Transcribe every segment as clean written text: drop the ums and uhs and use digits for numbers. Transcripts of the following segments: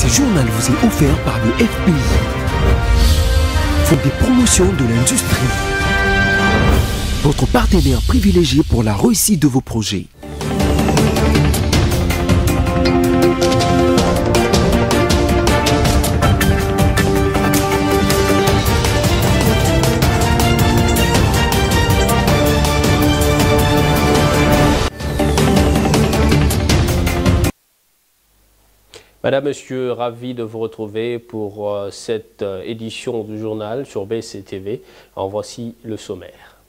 Ce journal vous est offert par le FPI, Fonds des promotions de l'industrie, votre partenaire privilégié pour la réussite de vos projets. Madame, Monsieur, ravi de vous retrouver pour cette édition du journal sur BCTV. En voici le sommaire.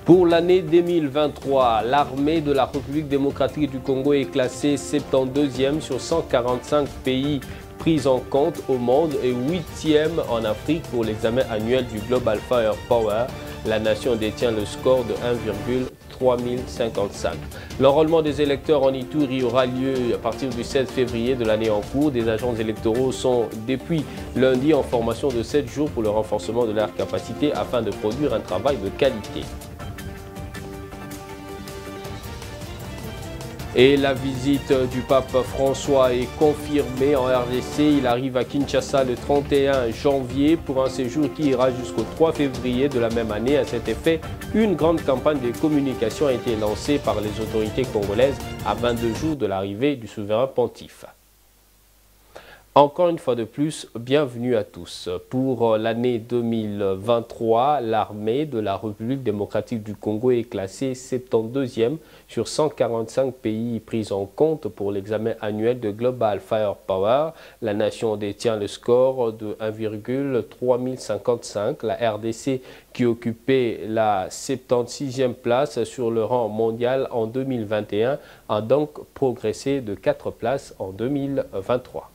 Pour l'année 2023, l'armée de la République démocratique du Congo est classée 72e sur 145 pays pris en compte au monde et 8e en Afrique pour l'examen annuel du Global Firepower. La nation détient le score de 1,3055. L'enrôlement des électeurs en Ituri aura lieu à partir du 16 février de l'année en cours. Des agents électoraux sont depuis lundi en formation de 7 jours pour le renforcement de leur capacité afin de produire un travail de qualité. Et la visite du pape François est confirmée en RDC. Il arrive à Kinshasa le 31 janvier pour un séjour qui ira jusqu'au 3 février de la même année. À cet effet, une grande campagne de communication a été lancée par les autorités congolaises à 22 jours de l'arrivée du souverain pontife. Encore une fois de plus, bienvenue à tous. Pour l'année 2023, l'armée de la République démocratique du Congo est classée 72e sur 145 pays pris en compte pour l'examen annuel de Global Firepower. La nation détient le score de 1,3055. La RDC, qui occupait la 76e place sur le rang mondial en 2021, a donc progressé de 4 places en 2023.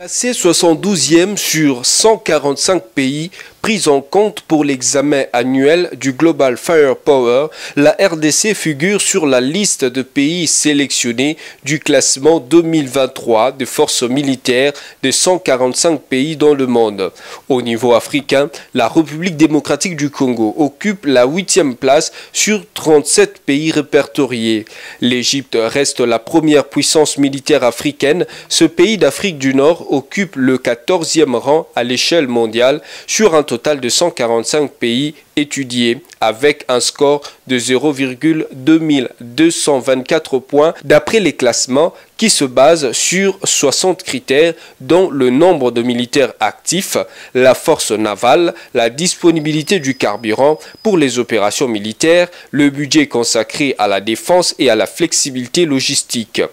Classée 72e sur 145 pays pris en compte pour l'examen annuel du Global Firepower, la RDC figure sur la liste de pays sélectionnés du classement 2023 des forces militaires de 145 pays dans le monde. Au niveau africain, la République démocratique du Congo occupe la 8e place sur 37 pays répertoriés. L'Égypte reste la première puissance militaire africaine. Ce pays d'Afrique du Nord occupe le 14e rang à l'échelle mondiale sur un total de 145 pays étudiés avec un score de 0,2224 points d'après les classements qui se basent sur 60 critères dont le nombre de militaires actifs, la force navale, la disponibilité du carburant pour les opérations militaires, le budget consacré à la défense et à la flexibilité logistique.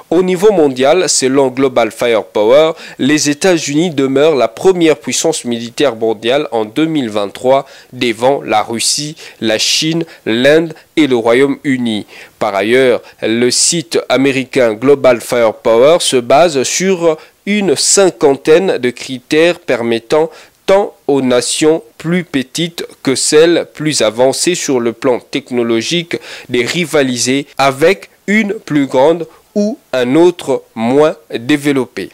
Au niveau mondial, selon Global Firepower, les États-Unis demeurent la première puissance militaire mondiale en 2023 devant la Russie, la Chine, l'Inde et le Royaume-Uni. Par ailleurs, le site américain Global Firepower se base sur une cinquantaine de critères permettant tant aux nations plus petites que celles plus avancées sur le plan technologique de rivaliser avec une plus grande ou un autre moins développé.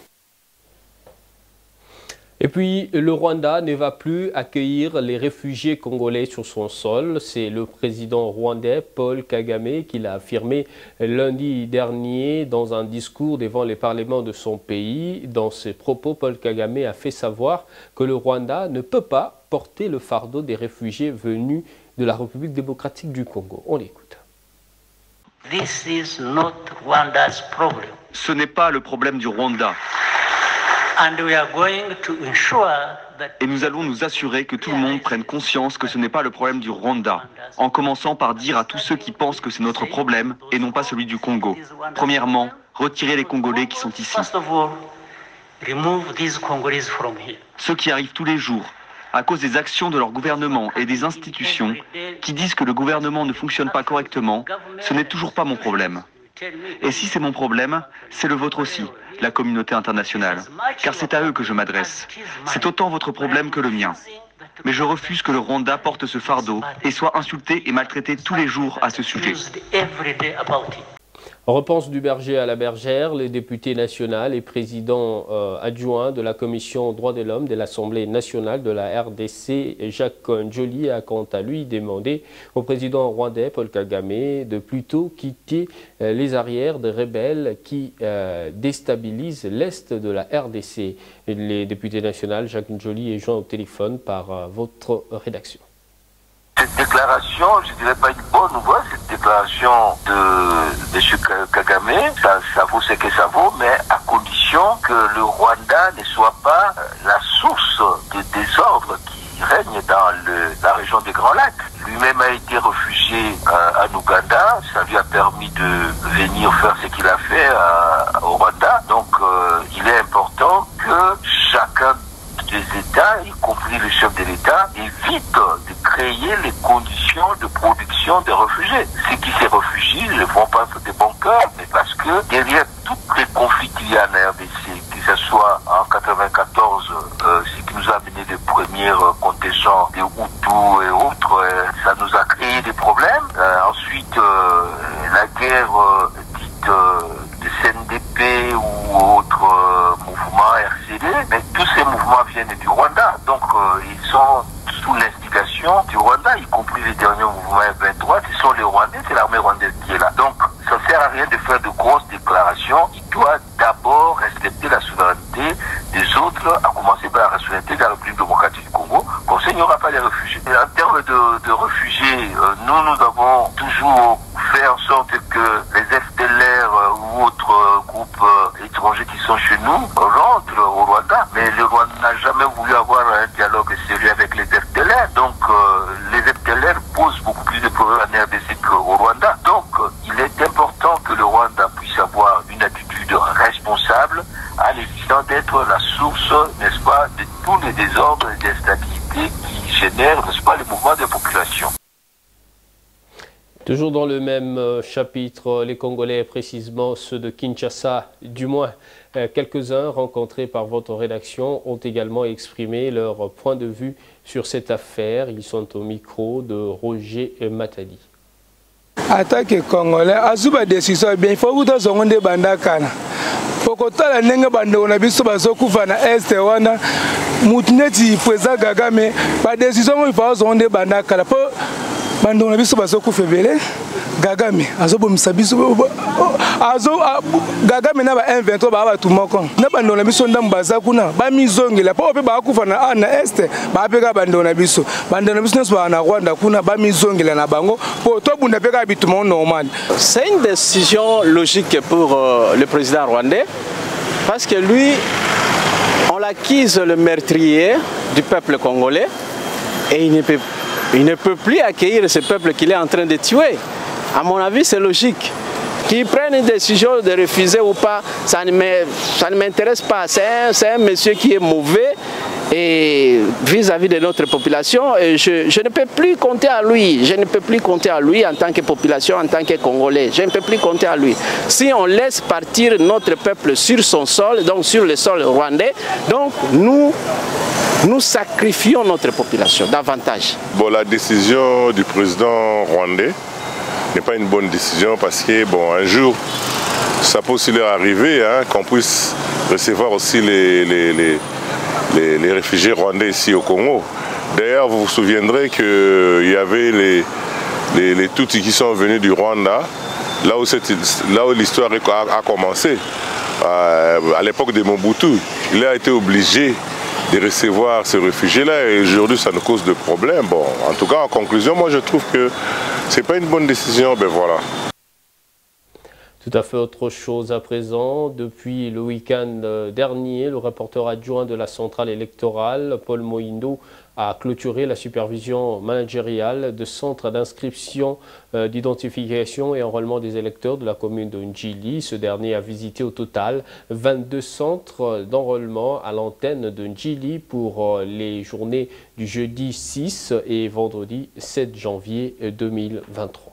Et puis, le Rwanda ne va plus accueillir les réfugiés congolais sur son sol. C'est le président rwandais Paul Kagame qui l'a affirmé lundi dernier dans un discours devant les parlements de son pays. Dans ses propos, Paul Kagame a fait savoir que le Rwanda ne peut pas porter le fardeau des réfugiés venus de la République démocratique du Congo. On l'écoute. This is not Rwanda's problem. Ce n'est pas le problème du Rwanda. And we are going to ensure that Et nous allons nous assurer que tout le monde prenne conscience que ce n'est pas le problème du Rwanda, en commençant par dire à tous ceux qui pensent que c'est notre problème et non pas celui du Congo. Premièrement, retirez les Congolais qui sont ici. first of all, remove these Congolese from here. Ceux qui arrivent tous les jours, à cause des actions de leur gouvernement et des institutions qui disent que le gouvernement ne fonctionne pas correctement, ce n'est toujours pas mon problème. Et si c'est mon problème, c'est le vôtre aussi, la communauté internationale, car c'est à eux que je m'adresse. C'est autant votre problème que le mien. Mais je refuse que le Rwanda porte ce fardeau et soit insulté et maltraité tous les jours à ce sujet. Repense du berger à la bergère, le député national et président adjoint de la commission droits de l'homme de l'Assemblée nationale de la RDC, Jacques Njoli, a quant à lui demandé au président rwandais Paul Kagame de plutôt quitter les arrières des rebelles qui déstabilisent l'Est de la RDC. Les députés nationaux, Jacques Njoli, est joint au téléphone par votre rédaction. Cette déclaration, je ne dirais pas une bonne nouvelle, cette déclaration de M. Kagame, ça vaut ce que ça vaut, mais à condition que le Rwanda ne soit pas la source de désordre qui règne dans la région des Grands Lacs. Lui-même a été réfugié en Ouganda, ça lui a permis de venir faire ce qu'il a fait au Rwanda. Donc il est important que chacun des États, y compris le chef de l'État, évite de créer les conditions de production des réfugiés. Ceux qui se réfugient ne le font pas de bon cœur, mais parce que derrière tous les conflits qu'il y a en RDC, que ce soit en 94, ce qui nous a amené les premiers contingents des Hutus et autres, ça nous a créé des problèmes. Ensuite, la guerre dite de CNDP ou autres mouvements RCD, mais tous ces mouvements viennent du Rwanda, donc ils sont sous l'instigation du Rwanda, y compris les derniers mouvements F23, ce sont les Rwandais, c'est l'armée rwandaise qui est là. Donc ça ne sert à rien de faire de grosses déclarations, il doit d'abord respecter la souveraineté des autres, à commencer par la souveraineté de la République démocratique du Congo, comme ça il n'y aura pas les réfugiés. Et en termes de réfugiés, nous avons toujours fait en sorte que les FDLR ou autres groupes étrangers qui sont chez nous rentrent au Rwanda, mais le Rwanda n'a jamais voulu avoir un dialogue sérieux avec les FDLR, donc les FDLR posent beaucoup plus de problèmes en RDC qu'au Rwanda. Donc il est important que le Rwanda puisse avoir une attitude responsable à l'évitant d'être la source, n'est-ce pas, de tous les désordres et des instabilités qui génèrent, n'est-ce pas, les mouvements de population. Toujours dans le même chapitre, les Congolais, précisément ceux de Kinshasa, du moins quelques-uns rencontrés par votre rédaction, ont également exprimé leur point de vue sur cette affaire. Ils sont au micro de Roger Matadi. Attaque Congolais, Azuba décision bien, il faut que vous ayez bandakana. Pokotala nenge bando na biso bazokufa na este wana mutineti président Kagame ba décision il faut zonde bandakala po bando na biso bazokufa belé Kagame azobomisa biso Kagame na ba M23 ba batumoko na bando na biso ndambu bazakuna ba mizongela po pe bakufa na este ba peka bando na biso neso na Rwanda kuna ba mizongela na bango po to bunda peka bitumo normal. C'est une décision logique pour le président rwandais parce que lui on l'accuse le meurtrier du peuple congolais et il ne peut plus accueillir ce peuple qu'il est en train de tuer. À mon avis, c'est logique. Qu'il prenne une décision de refuser ou pas, ça ne m'intéresse pas. C'est un monsieur qui est mauvais et vis-à-vis de notre population. Et je ne peux plus compter à lui. Je ne peux plus compter à lui en tant que population, en tant que Congolais. Je ne peux plus compter à lui. Si on laisse partir notre peuple sur son sol, donc sur le sol rwandais, donc nous sacrifions notre population davantage. Bon, la décision du président rwandais n'est pas une bonne décision parce que bon, un jour, ça peut aussi leur arriver qu'on puisse recevoir aussi les réfugiés rwandais ici au Congo. D'ailleurs, vous vous souviendrez qu'il y avait les Tutsis qui sont venus du Rwanda, là où l'histoire a commencé, à l'époque de Mobutu. Il a été obligé de recevoir ces réfugiés-là et aujourd'hui ça nous cause de problèmes. Bon, en tout cas, en conclusion, moi je trouve que ce n'est pas une bonne décision, ben voilà. Tout à fait autre chose à présent. Depuis le week-end dernier, le rapporteur adjoint de la centrale électorale, Paul Moindo, a clôturé la supervision managériale de centres d'inscription, d'identification et enrôlement des électeurs de la commune de Ndjili. Ce dernier a visité au total 22 centres d'enrôlement à l'antenne de Ndjili pour les journées du jeudi 6 et vendredi 7 janvier 2023.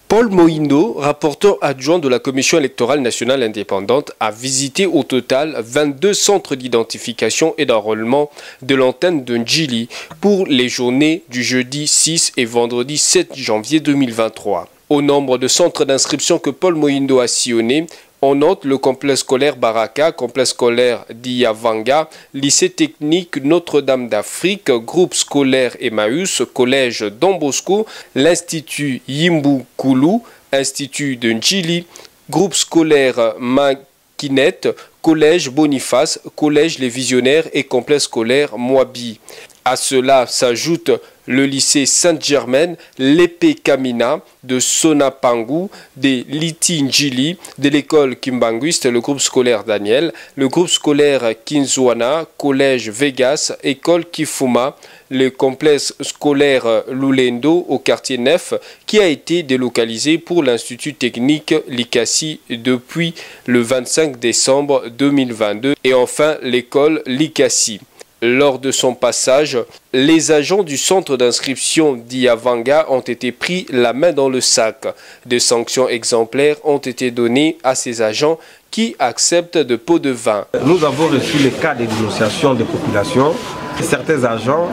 Paul Moindo, rapporteur adjoint de la Commission électorale nationale indépendante, a visité au total 22 centres d'identification et d'enrôlement de l'antenne de Ndjili pour les journées du jeudi 6 et vendredi 7 janvier 2023. Au nombre de centres d'inscription que Paul Mohindo a sillonné, on note le complexe scolaire Baraka, complexe scolaire d'Iavanga, lycée technique Notre-Dame d'Afrique, groupe scolaire Emmaüs, collège Don Bosco, l'institut Yimbu Koulou, institut de Ndjili, groupe scolaire Makinette, collège Boniface, collège Les Visionnaires et complexe scolaire Moabi. À cela s'ajoute le lycée Sainte-Germaine, l'épée Kamina, de Sonapangu, des Liti Ndjili, de l'école Kimbanguiste, le groupe scolaire Daniel, le groupe scolaire Kinzwana, collège Vegas, école Kifuma, le complexe scolaire Lulendo au quartier Nef, qui a été délocalisé pour l'institut technique Likassi depuis le 25 décembre 2022, et enfin l'école Likassi. Lors de son passage, les agents du centre d'inscription d'Iavanga ont été pris la main dans le sac. Des sanctions exemplaires ont été données à ces agents qui acceptent de pots de vin. Nous avons reçu les cas de dénonciation des populations. Certains agents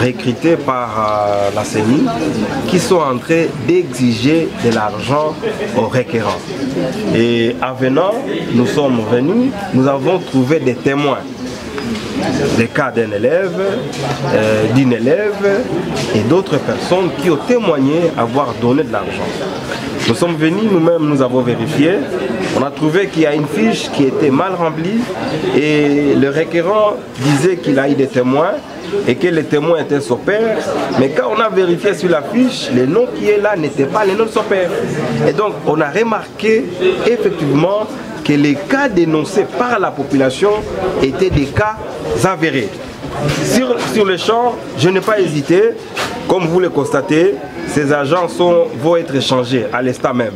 recrutés par la CENI qui sont en train d'exiger de l'argent aux requérants. Et en venant, nous sommes venus, nous avons trouvé des témoins. Des cas d'un élève, d'une élève et d'autres personnes qui ont témoigné avoir donné de l'argent. Nous sommes venus, nous-mêmes nous avons vérifié, on a trouvé qu'il y a une fiche qui était mal remplie et le requérant disait qu'il a eu des témoins et que les témoins étaient son père, mais quand on a vérifié sur la fiche, le nom qui est là n'était pas le nom de son père. Et donc on a remarqué effectivement que les cas dénoncés par la population étaient des cas avérés. Sur le champ, je n'ai pas hésité. Comme vous le constatez, ces agents vont être échangés à l'instant même.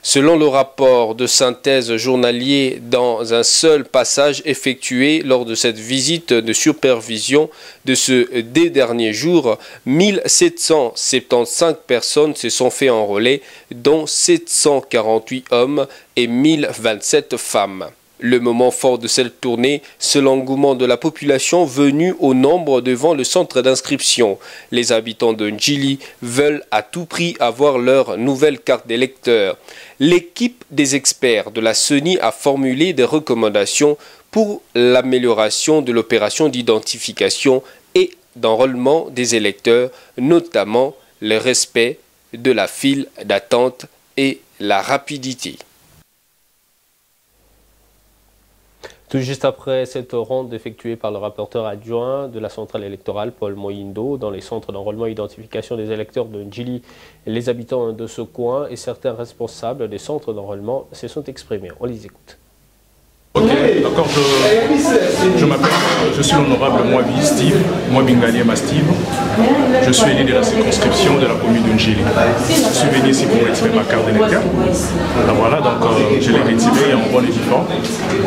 Selon le rapport de synthèse journalier, dans un seul passage effectué lors de cette visite de supervision de ce des derniers jours, 1775 personnes se sont fait enrôler, dont 748 hommes et 1027 femmes. Le moment fort de cette tournée, c'est l'engouement de la population venue au nombre devant le centre d'inscription. Les habitants de Ndjili veulent à tout prix avoir leur nouvelle carte d'électeur. L'équipe des experts de la CENI a formulé des recommandations pour l'amélioration de l'opération d'identification et d'enrôlement des électeurs, notamment le respect de la file d'attente et la rapidité. Tout juste après cette ronde effectuée par le rapporteur adjoint de la centrale électorale, Paul Mohindo, dans les centres d'enrôlement et identification des électeurs de Ndjili, les habitants de ce coin et certains responsables des centres d'enrôlement se sont exprimés. On les écoute. Ok, d'accord, je m'appelle, je suis l'honorable Moabi Steve, Moabingaliem Steve. Je suis élu de la circonscription de la commune de Ndjili. Je suis venu ici pour retirer ma carte d'électeur. Voilà, donc je l'ai retirée en bonne et due forme.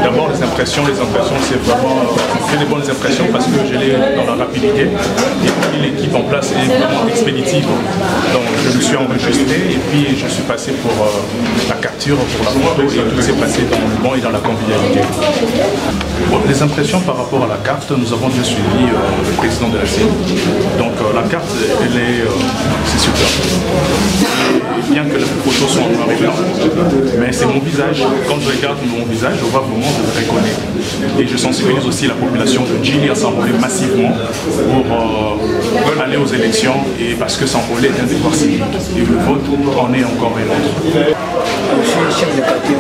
D'abord les impressions, c'est vraiment fait des bonnes impressions parce que je l'ai dans la rapidité. Et puis l'équipe en place est vraiment expéditive. Donc je me suis enregistré et puis je suis passé pour la capture, pour la photo et tout s'est passé dans le bon et dans la convivialité. Bon, les impressions par rapport à la carte, nous avons bien suivi le président de la CENI. Donc la carte, c'est super. Et bien que les photos soient en noir et blanc, mais c'est mon visage. Quand je regarde mon visage, je vois vraiment, je le reconnais. Et je sensibilise aussi la population de Ndjili à s'enrôler massivement pour aller aux élections, et parce que s'enrôler est un devoir civique. Et le vote en est encore un autre. Je suis chef de quartier.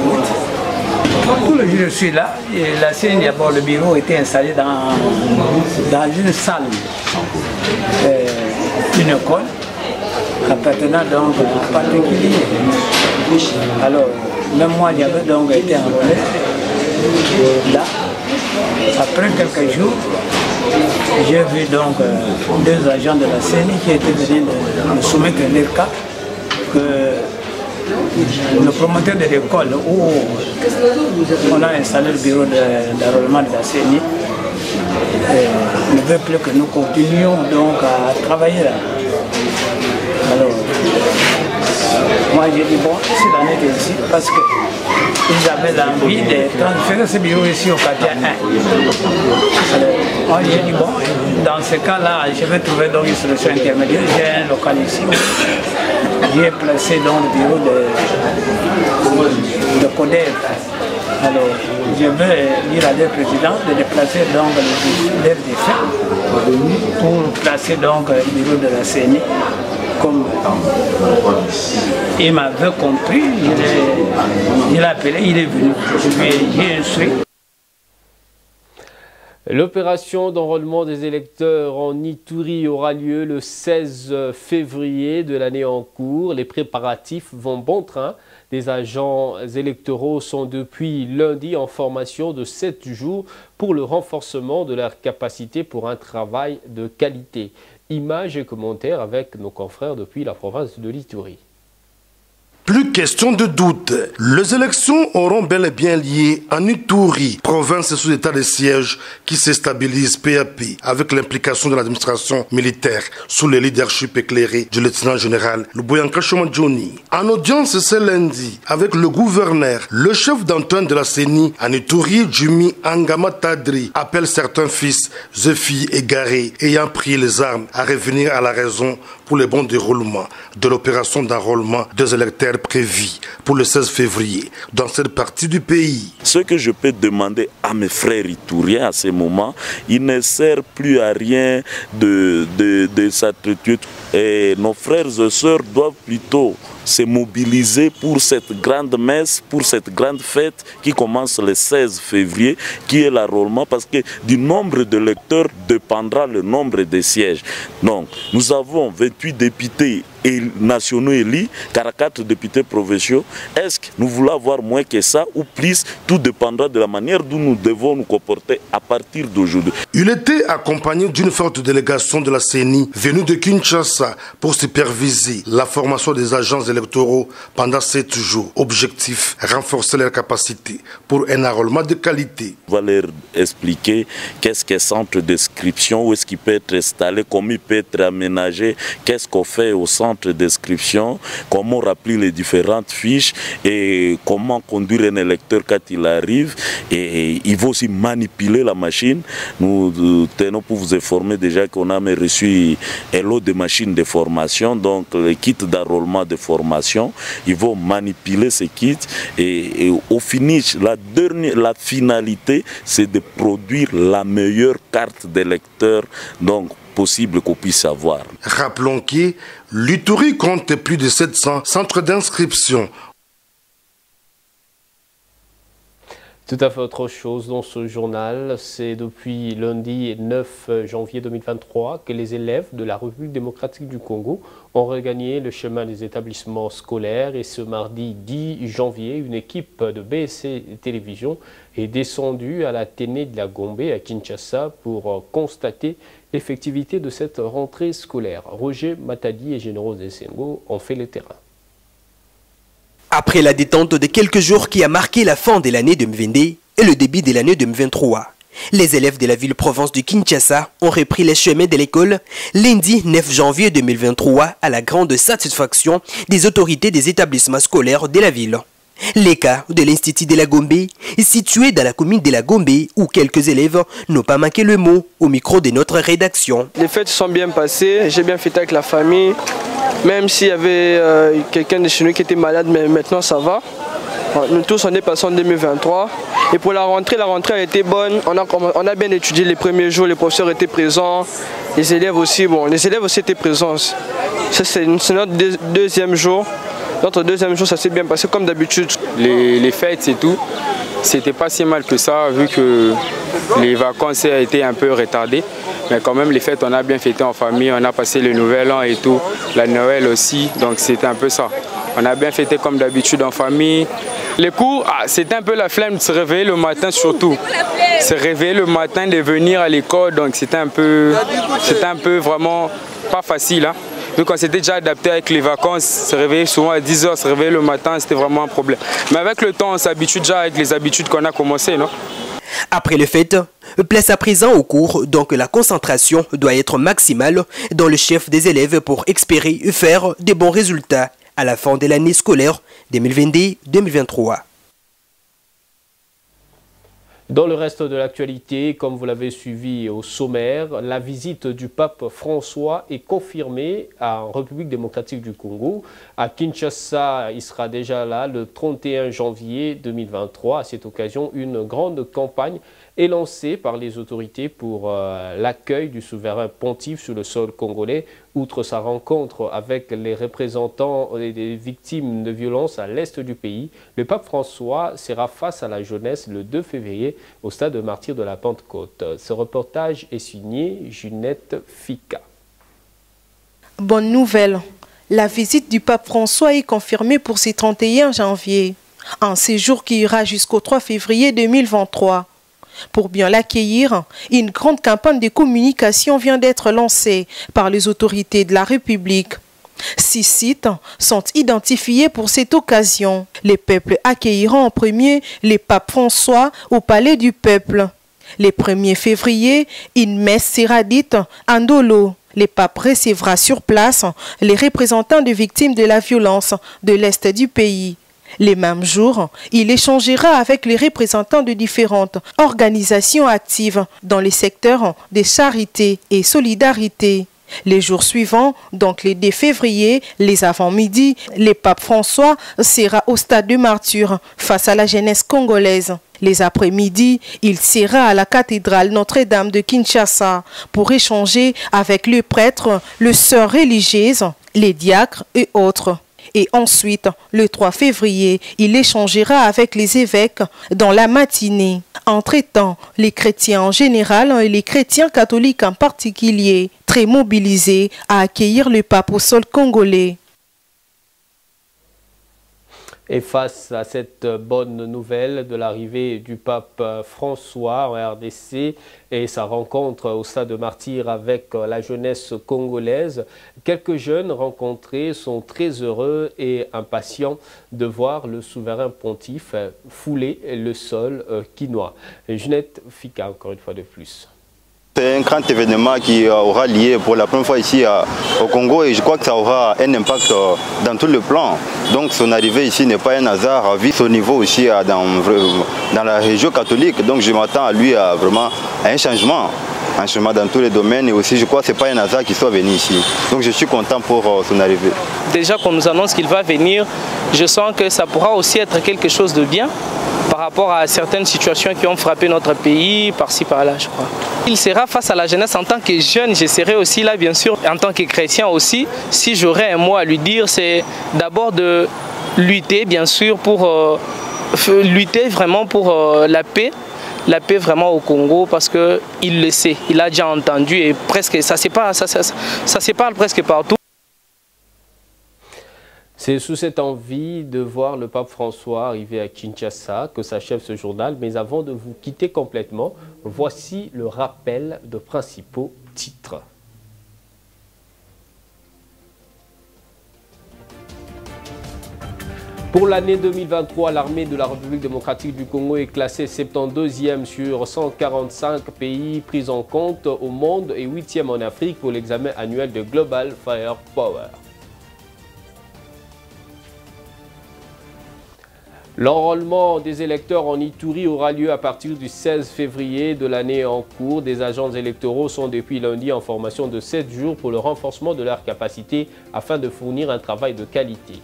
Tout le jour je suis là, et la CENI, d'abord le bureau était installé dans une salle, une école, appartenant donc à particulier. Alors, même moi j'avais donc été enrôlé là. Après quelques jours, j'ai vu donc deux agents de la CENI qui étaient venus me soumettre leur cas que le promoteur de l'école où on a installé le bureau d'enrôlement de la CENI ne veut plus que nous continuions donc à travailler là. Alors, moi j'ai dit bon, si l'on est ici, parce qu'ils avaient l'envie de transférer ce bureau ici au quartier 1. Alors, moi j'ai dit bon, dans ce cas-là, je vais trouver donc une solution intermédiaire, j'ai un local ici. j'ai placé dans le bureau de CODEV. Alors, je veux dire à le président de déplacer donc les défaits pour placer donc le bureau de la CENI. Comme il m'avait compris, il a appelé, il est venu. J'ai instruit. L'opération d'enrôlement des électeurs en Ituri aura lieu le 16 février de l'année en cours. Les préparatifs vont bon train. Les agents électoraux sont depuis lundi en formation de 7 jours pour le renforcement de leur capacité pour un travail de qualité. Images et commentaires avec nos confrères depuis la province de l'Ituri. Plus question de doute. Les élections auront bel et bien lieu en Ituri, province sous état de siège qui se stabilise peu à peu avec l'implication de l'administration militaire sous le leadership éclairé du lieutenant général Luboyanka Johnny. En audience ce lundi avec le gouverneur, le chef d'antenne de la CENI en Ituri, Jumi Angama Tadri, appelle certains fils et filles égarés ayant pris les armes à revenir à la raison pour le bon déroulement de l'opération d'enrôlement des électeurs prévu pour le 16 février dans cette partie du pays. Ce que je peux demander à mes frères itouriens à ce moment, il ne sert plus à rien de s'attribuer. Et nos frères et sœurs doivent plutôt se mobiliser pour cette grande messe, pour cette grande fête qui commence le 16 février, qui est l'enrôlement, parce que du nombre de lecteurs dépendra le nombre de sièges. Donc, nous avons 28 députés nationaux élus, 44 députés provinciaux. Est-ce que nous voulons avoir moins que ça ou plus? Tout dépendra de la manière dont nous devons nous comporter à partir d'aujourd'hui. Il était accompagné d'une forte délégation de la CENI venue de Kinshasa pour superviser la formation des agents électoraux pendant 7 jours. Objectif, renforcer leur capacité pour un enrôlement de qualité. On va leur expliquer qu'est-ce qu'un centre d'inscription, où est-ce qu'il peut être installé, comment il peut être aménagé, qu'est-ce qu'on fait au centre d'inscription, comment remplir les différentes fiches et comment conduire un électeur quand il arrive. Et il faut aussi manipuler la machine. Nous tenons pour vous informer déjà qu'on a reçu un lot de machines de formation, donc les kits d'enrôlement de formation. Ils vont manipuler ces kits et au finish, la finalité, c'est de produire la meilleure carte d'électeur donc possible qu'on puisse avoir. Rappelons que l'Ituri compte plus de 700 centres d'inscription. Tout à fait autre chose dans ce journal, c'est depuis lundi 9 janvier 2023 que les élèves de la République démocratique du Congo ont regagné le chemin des établissements scolaires et ce mardi 10 janvier, une équipe de BSC Télévision est descendue à l'Athénée de la Gombe à Kinshasa pour constater l'effectivité de cette rentrée scolaire. Roger Matadi et Généraux Sengo ont fait le terrain. Après la détente de quelques jours qui a marqué la fin de l'année 2022 et le début de l'année 2023, les élèves de la ville-province de Kinshasa ont repris les chemins de l'école lundi 9 janvier 2023 à la grande satisfaction des autorités des établissements scolaires de la ville. Les cas de l'Institut de la Gombe, situé dans la commune de la Gombe, où quelques élèves n'ont pas manqué le mot au micro de notre rédaction. Les fêtes sont bien passées, j'ai bien fêté avec la famille, même s'il y avait quelqu'un de chez nous qui était malade, mais maintenant ça va. Nous tous on est passés en 2023 et pour la rentrée a été bonne, on a bien étudié les premiers jours, les professeurs étaient présents, les élèves aussi étaient présents. C'est notre deuxième jour. Notre deuxième jour, ça s'est bien passé comme d'habitude. Les fêtes, c'est tout. C'était pas si mal que ça, vu que les vacances ont été un peu retardées. Mais quand même, les fêtes, on a bien fêté en famille, on a passé le nouvel an et tout, la Noël aussi, donc c'était un peu ça. On a bien fêté comme d'habitude en famille. Les cours, c'était un peu la flemme de se réveiller le matin surtout. Se réveiller le matin, de venir à l'école, donc c'était un peu vraiment pas facile. Hein. Donc on s'était déjà adapté avec les vacances, se réveiller souvent à 10 h, se réveiller le matin, c'était vraiment un problème. Mais avec le temps, on s'habitue déjà avec les habitudes qu'on a commencé, non? Après le fait, place à présent au cours, donc la concentration doit être maximale dans le chef des élèves pour espérer faire de bons résultats à la fin de l'année scolaire 2022-2023. Dans le reste de l'actualité, comme vous l'avez suivi au sommaire, la visite du pape François est confirmée en République démocratique du Congo. À Kinshasa, il sera déjà là le 31 janvier 2023. À cette occasion, une grande campagne est lancée par les autorités pour l'accueil du souverain pontife sur le sol congolais. Outre sa rencontre avec les représentants des victimes de violences à l'est du pays, le pape François sera face à la jeunesse le 2 février au stade de Martyrs de la Pentecôte. Ce reportage est signé Ginette Fika. Bonne nouvelle, la visite du pape François est confirmée pour ce 31 janvier, un séjour qui ira jusqu'au 3 février 2023. Pour bien l'accueillir, une grande campagne de communication vient d'être lancée par les autorités de la République. 6 sites sont identifiés pour cette occasion. Les peuples accueilleront en premier le pape François au Palais du Peuple. Le 1er février, une messe sera dite à Ndolo. Le pape recevra sur place les représentants des victimes de la violence de l'Est du pays. Les mêmes jours, il échangera avec les représentants de différentes organisations actives dans les secteurs de charité et solidarité. Les jours suivants, donc les 2 février, les avant-midi, le pape François sera au stade de Martyrs face à la jeunesse congolaise. Les après-midi, il sera à la cathédrale Notre-Dame de Kinshasa pour échanger avec les prêtres, les sœurs religieuses, les diacres et autres. Et ensuite, le 3 février, il échangera avec les évêques dans la matinée. Entre-temps, les chrétiens en général et les chrétiens catholiques en particulier, très mobilisés à accueillir le pape au sol congolais. Et face à cette bonne nouvelle de l'arrivée du pape François en RDC et sa rencontre au stade de Martyrs avec la jeunesse congolaise, quelques jeunes rencontrés sont très heureux et impatients de voir le souverain pontife fouler le sol quinois. Ginette Fika, encore une fois de plus. C'est un grand événement qui aura lieu pour la première fois ici au Congo et je crois que ça aura un impact dans tout le plan. Donc son arrivée ici n'est pas un hasard, vu son niveau aussi dans la région catholique. Donc je m'attends à lui vraiment à un changement dans tous les domaines et aussi je crois que ce n'est pas un hasard qu'il soit venu ici. Donc je suis content pour son arrivée. Déjà qu'on nous annonce qu'il va venir, je sens que ça pourra aussi être quelque chose de bien par rapport à certaines situations qui ont frappé notre pays, par-ci, par-là, je crois. Il sera face à la jeunesse en tant que jeune, je serai aussi là, bien sûr, en tant que chrétien aussi. Si j'aurais un mot à lui dire, c'est d'abord de lutter, bien sûr, pour lutter vraiment pour la paix vraiment au Congo, parce qu'il le sait, il a déjà entendu et presque ça se parle presque partout. C'est sous cette envie de voir le pape François arriver à Kinshasa que s'achève ce journal. Mais avant de vous quitter complètement, voici le rappel de principaux titres. Pour l'année 2023, l'armée de la République démocratique du Congo est classée 72e sur 145 pays pris en compte au monde et 8e en Afrique pour l'examen annuel de Global Firepower. L'enrôlement des électeurs en Ituri aura lieu à partir du 16 février de l'année en cours. Des agents électoraux sont depuis lundi en formation de 7 jours pour le renforcement de leur capacité afin de fournir un travail de qualité.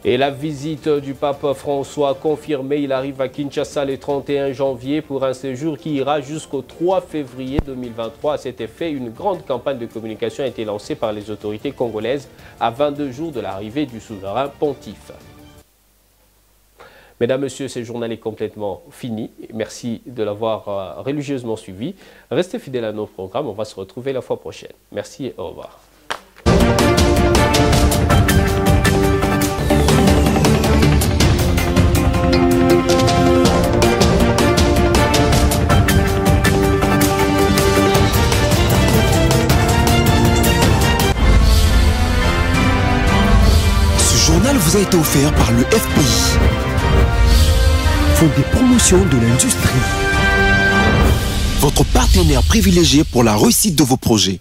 Et la visite du pape François confirmée, il arrive à Kinshasa le 31 janvier pour un séjour qui ira jusqu'au 3 février 2023. À cet effet, une grande campagne de communication a été lancée par les autorités congolaises à 22 jours de l'arrivée du souverain pontife. Mesdames, Messieurs, ce journal est complètement fini. Merci de l'avoir religieusement suivi. Restez fidèles à nos programmes. On va se retrouver la fois prochaine. Merci et au revoir. Ce journal vous a été offert par le FPI, Fonds de promotion de l'industrie, votre partenaire privilégié pour la réussite de vos projets.